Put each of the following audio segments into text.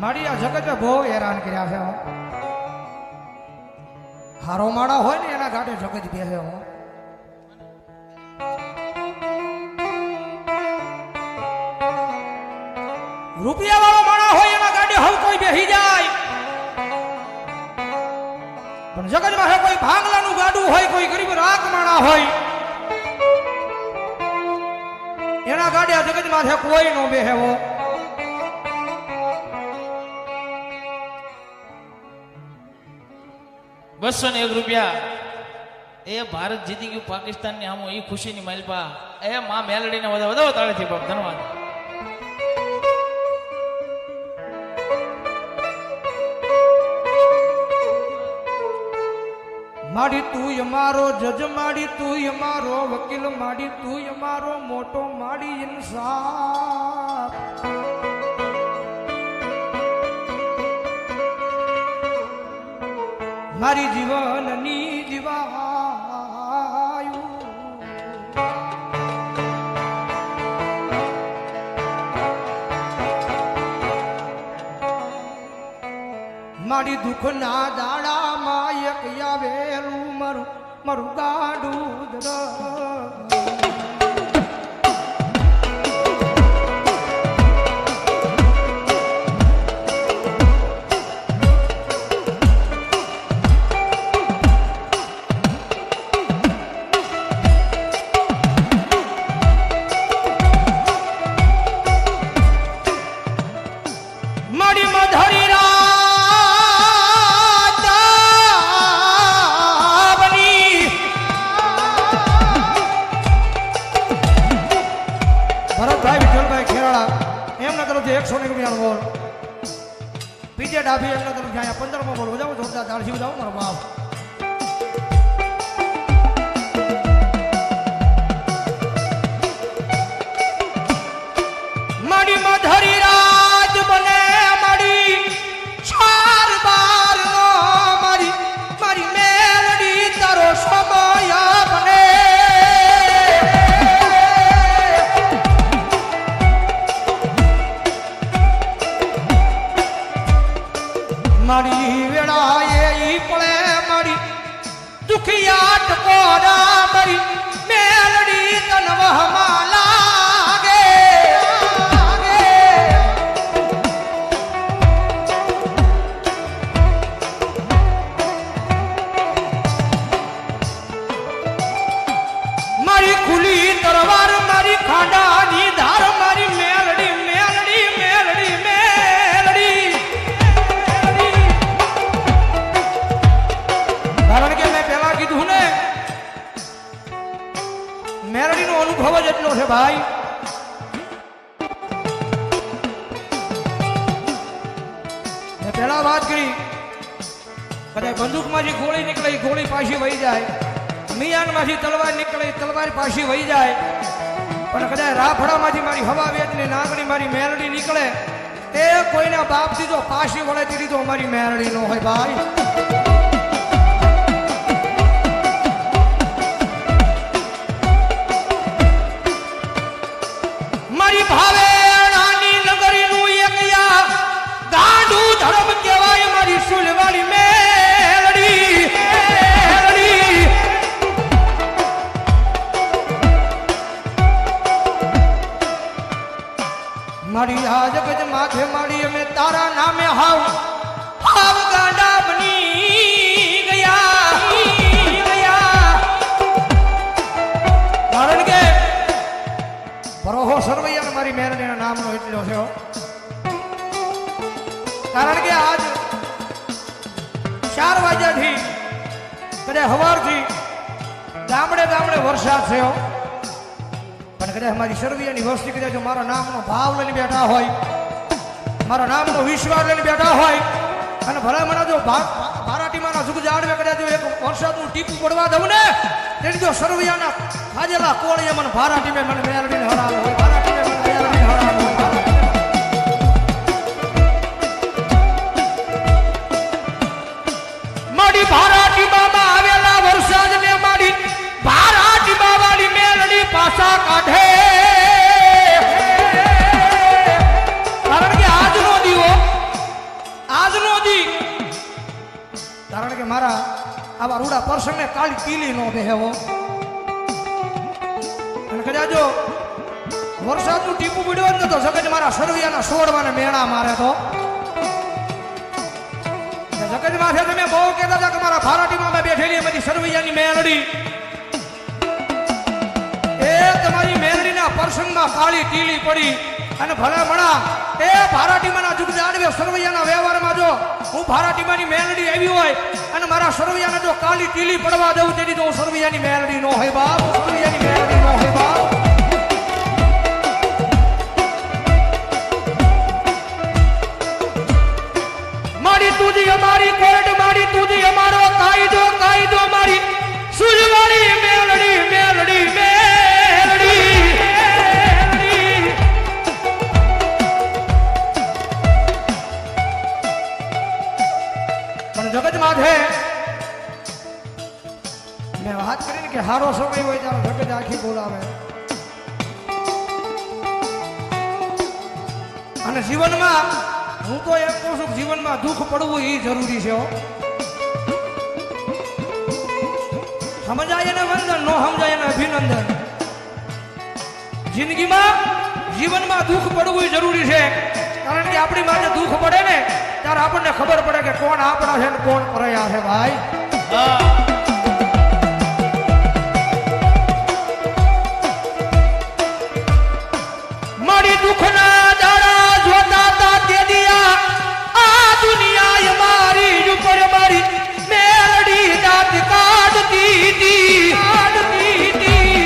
મારી આ જગતે બહુ હેરાન કર્યા છે હું. હારો માળા હોય ને એના ગાડે જગત બેસે હું. રૂપિયા વાળો માણા હોય એના ગાડે હવ કોઈ બેસી જાય, પણ જગતમાં હે કોઈ ભાંગલાનું ગાડું હોય, કોઈ ગરીબ રાખ માણા હોય એના ગાડે આ જગતમાં છે કોઈ નો બેહેવો. ₹201 એ ભારત જીતી ગયું પાકિસ્તાન ની આમો એ ખુશી ની માલપા એ માં મેલડી ને વધાવો તાળેથી બાપ ધન્યવાદ. માડી તું અમારો જજ, માડી તું અમારો વકીલ, માડી તું અમારો મોટો, માડી ઇન્સાફ. મારી જીવનની જીવાયું મારી દુઃખના દાડામાં એક આવેલું મારું ગાડું મારી મધરી ₹100 બોલ પીજે ડાભી એમના તરફ જાય 15 બોલ બજાવો જોરદાર તાળજી બજાવો મારો બાપ. મારી મધરી રાજ બને મારી 4 બાર નો મારી મારી મેલડી તારો સમય બને. મારી વેળાએ ઈ પડે મારી દુખિયા ટકોરા મારી મેલડી તનવહમાં લાગે. મારી ખુલી તરવાર મારી ખાંડાની ધાર મારી મેલડી મેલડી મેલડી મેલડી. કારણ કે મેં પહેલા કીધું ને મેલડી નો અનુભવ જ એટલો છે ભાઈ. મેં પહેલા વાત કરી કદાચ બંદૂક માંથી ગોળી નીકળે ગોળી પાછી વહી જાય, મિયાન માંથી તલવાર નીકળે તલવાર પાછી વહી જાય, પણ કદાચ રાફડા માંથી મારી હવા વેચની નાગણી મારી મેલડી નીકળે તે કોઈના બાપ દીધો પાછી વળે દીધો અમારી મેલડી નો હોય ભાઈ. મારી ભાવે રાની નગરી નું એક ગાંડું ધર્મ કહેવાય મારી સુલવાળી મેલડી. મારી આ જગત માથે મારી અમે તારા નામે હાવ ગાંડા બની ગયા. કારણ કે બરોહો સરવૈયા મારી મેલડીના નામનો એટલો છે. કારણ કે આજ 4 વાગ્યાથી કદાચ સવારથી ગામડે ગામડે વરસાદ થયો, પણ કદાચ મારી સરવૈયાની વસ્તી કદાચ મારા નામનો ભાવ લઈને બેઠા હોય, મારા નામનો વિશ્વાસ લઈને બેઠા હોય અને ભલામણા જો બારાટીમાંના જુગ જાડવે કદાચ એક વરસાદનું ટીપું પડવા દઉં ને તેની જો સરવૈયાના ખાજેલા કોળીએ મને ભારાટીમે મને મેલડીને હરાવો હોય, ભારાટીમે મને મેલડીને હરાવો હોય. મારી ભારાટી બાબા આવેલા વરસાદને મારી ભારાટી બાબાની મેલડી પાછા કાઢે. કારણ કે આજનો દીવો મારા આવા રૂડા પ્રસંગને કાળી તીલી નો બેહવો. અને કદાચ જો વરસાદનું ટીપું પડ્યું ને તો જગત મારા સરવૈયાના સોડવાને મેણા મારે તો જગત માથે તમે બહુ કહેતા હતા કે મારા ભારાટીમાં મેં બેઠેલી બધી સરવૈયાની મેલડી એ તમારી મેલડીના પ્રસંગમાં કાળી ટીલી પડી અને ભલામણા એ ભારાટીમાના જુગ જાડવે સરવૈયાના વ્યવહારમાં જો હું ભારાટીમાની મેલડી આવી હોય અને મારા સરવૈયાને જો કાળી ટીલી પડવા દઉં તેની તો હું સરવૈયાની મેલડી નો હોય બાપ, સરવૈયાની મેલડી નો હોય બાપ. મારી તુજી અમારી કોર્ટ, મારી તુજી અમારો કાયદો, કાયદો મારી સુજવાળી મેલડી, મેલડી, મેલડી. જગત માથે મેં વાત કરીને કે હારો સમય હોય ત્યારે જગત આખી બોલાવે. અને જીવનમાં હું તો એમ કહું છું કે જીવનમાં દુઃખ પડવું એ જરૂરી છે. સમજાય એને વંદન, નો સમજાય એને અભિનંદન. જિંદગીમાં જીવનમાં દુઃખ પડવું જરૂરી છે. કારણ કે આપણી માથે દુઃખ પડે ને ત્યારે આપણને ખબર પડે કે કોણ આપણા છે ને કોણ પરયા છે ભાઈ. મારી દુઃખના દાડા જોતા તા તે દિયા આ દુનિયા મારી ઉપર મારી મેલડી દાંત કાઢતી હતી, કાઢતી હતી.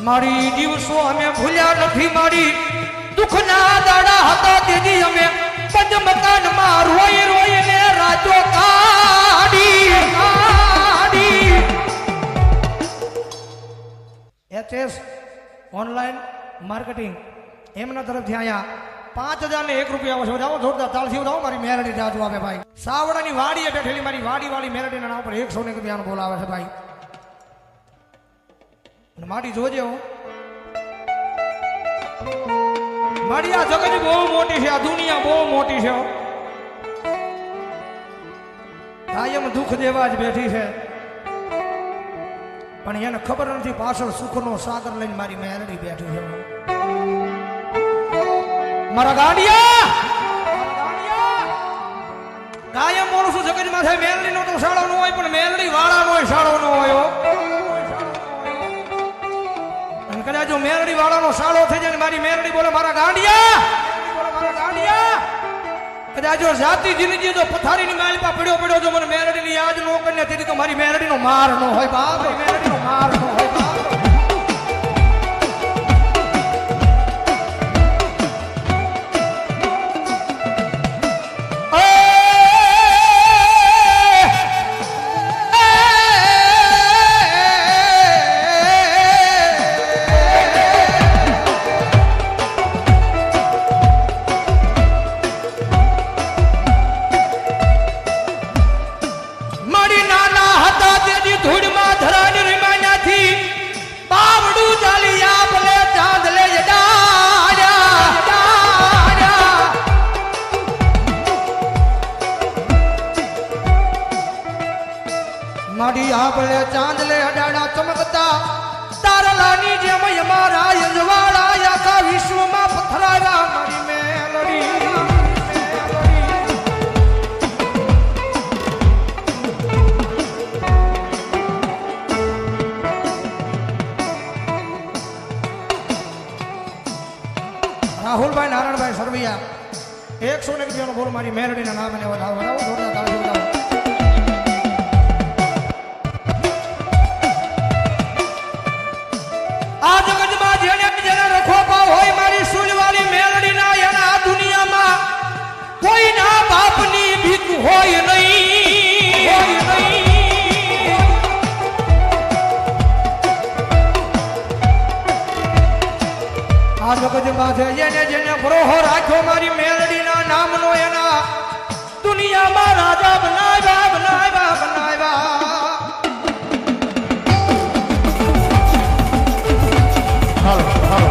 મારી દિવસો અમે ભૂલ્યા નથી, મારી દુઃખના દાડા હતા તેથી અમે પંચ મકાનમાં રોઈ રોઈને રાતો કાઢી, કાઢી. એચએસ ઓનલાઈન માર્કેટિંગ એમના તરફથી અહીંયા 5,001 રૂપિયા આવશે. જાઓ જોરદાર તાળથી જાઓ મારી મેલડી જાજુ આવે ભાઈ. સાવડાની વાડીએ બેઠેલી મારી વાડીવાળી મેલડીના નામ પર 101 રૂપિયાનો બોલાવે છે ભાઈ. મારી જોજે હું મારી આ જગત બહુ મોટી છે, આ દુનિયા બહુ મોટી છે. કાયમ દુઃખ દેવા જ બેઠી છે પણ એને ખબર નથી પાછળ સુખનો સાગર લઈને મારી મેલડી બેઠી છે. મારા ગાડિયા કાયમ બોલું છું જગત માં મેલડી નો તો શાળો નો હોય પણ મેલડી વાળા નો શાળો નો હોય. કદાચ જો મેલડી વાળાનો સાળો થઈ જાય ને મારી મેલડી બોલે મારા ગાંડિયા, મારા ગાંડિયા. કદાચ જો જાતિ જિંદગી જો પથારીની માલપા પડ્યો પડ્યો જો મને મેલડીની યાદ ન કરીને તેથી તો મારી મેલડીનો માર ન હોય બાપ, મેલડીનો માર ન હોય બાપ. મારી આંબળે ચાંદલે અડાડા ચમકતા તારલાની જેમ અમારા યજવાળા આખા વિશ્વમાં પથરાયા મારી મેલડી. રાહુલભાઈ નારાયણભાઈ સરવૈયા 101 રૂપિયાનો બોલ મારી મેલડીના નામે વધાવો વધાવો જોરદાર તાળી વધાવો. આ જગતમાં જેને જેને રખોપા હોય મારી સુજવાળી મેલડીના એના આ દુનિયામાં કોઈના બાપની ભીખ હોય નહીં, હોય નહીં. આ જગતમાં જેને જેને ભરોહો રાખ્યો મારી મેલડીના નામનો એના દુનિયામાં રાજા બનાવ્યા, બનાવ્યા, બનાવ્યા. હાલો હાલો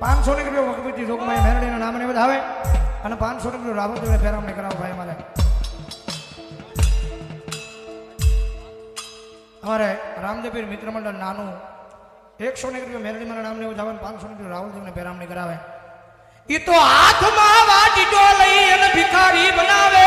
500 રૂપિયા ભગવતી જોગમાયા મેરડીના નામને વધાવે અને 500 રૂપિયા રાવણદેવને પેરામણી કરાવો ભાઈ મારે. અમારે રામદેવપીર મિત્ર મંડળ નાનું 100 રૂપિયા મેરડીના નામને વધાવે 500 રૂપિયા રાવણદેવને પેરામણી કરાવે. ઈ તો હાથમાં વાટીડો લઈ અને ભિખારી બનાવે.